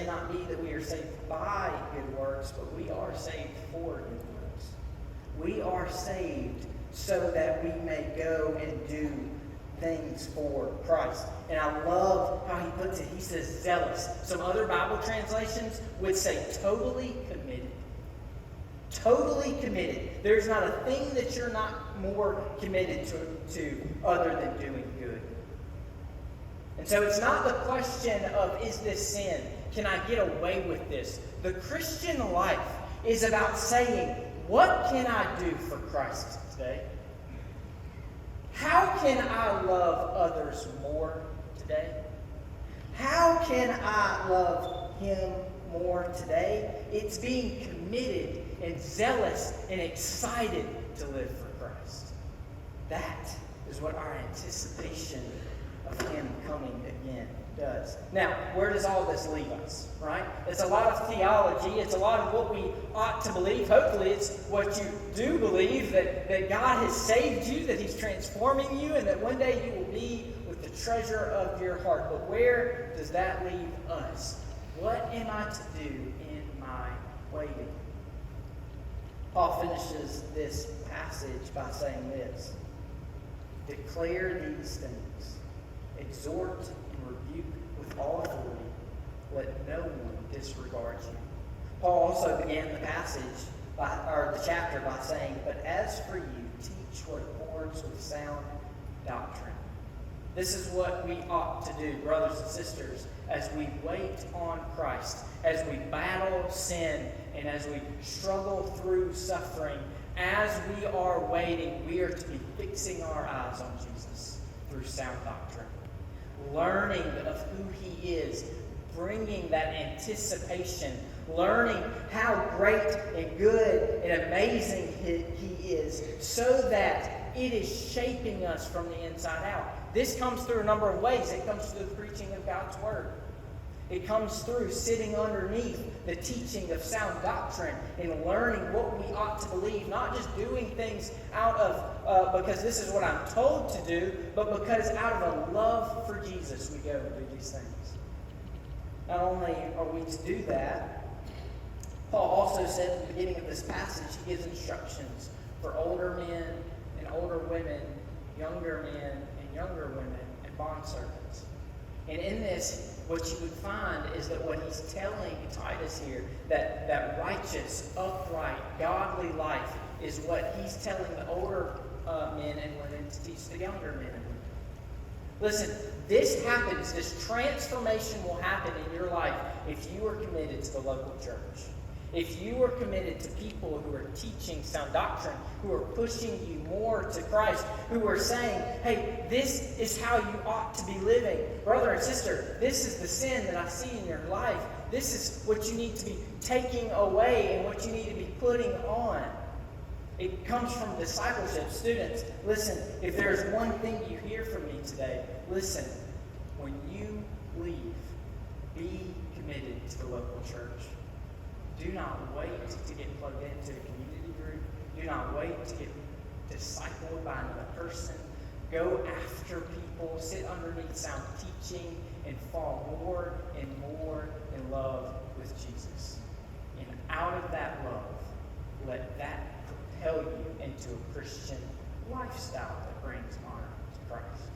not be that we are saved by good works, but we are saved for good works. We are saved so that we may go and do things for Christ. And I love how he puts it. He says zealous. Some other Bible translations would say totally committed. Totally committed. There's not a thing that you're not more committed to other than doing good. And so it's not the question of, is this sin? Can I get away with this? The Christian life is about saying, what can I do for Christ today? How can I love others more today? How can I love him more today? It's being committed and zealous and excited to live for Christ. That is what our anticipation of him coming again does. Now, where does all this leave us, right? It's a lot of theology. It's a lot of what we ought to believe. Hopefully, it's what you do believe, that God has saved you, that he's transforming you, and that one day you will be with the treasure of your heart. But where does that leave us? What am I to do in my waiting? Paul finishes this passage by saying this: declare these things, exhort and rebuke with all authority, let no one disregard you. Paul also began the passage, the chapter, by saying, but as for you, teach what accords with sound doctrine. This is what we ought to do, brothers and sisters, as we wait on Christ, as we battle sin, and as we struggle through suffering. As we are waiting, we are to be fixing our eyes on Jesus through sound doctrine, learning of who he is, bringing that anticipation, learning how great and good and amazing he is, so that it is shaping us from the inside out. This comes through a number of ways. It comes through the preaching of God's Word. It comes through sitting underneath the teaching of sound doctrine and learning what we ought to believe, not just doing things out of because this is what I'm told to do, but because out of a love for Jesus we go and do these things. Not only are we to do that, Paul also said at the beginning of this passage, he gives instructions for older men and older women, younger men and younger women, and bondservants. And in this, what you would find is that what he's telling Titus here, that righteous, upright, godly life is what he's telling the older men and women to teach the younger men and women. Listen, this happens, this transformation will happen in your life if you are committed to the local church. If you are committed to people who are teaching sound doctrine, who are pushing you more to Christ, who are saying, hey, this is how you ought to be living. Brother and sister, this is the sin that I see in your life. This is what you need to be taking away and what you need to be putting on. It comes from discipleship. Students, listen, if there's one thing you hear from me today, listen, when you leave, be committed to the local church. Do not wait to get plugged into a community group. Do not wait to get discipled by another person. Go after people. Sit underneath sound teaching and fall more and more in love with Jesus. And out of that love, let that propel you into a Christian lifestyle that brings honor to Christ.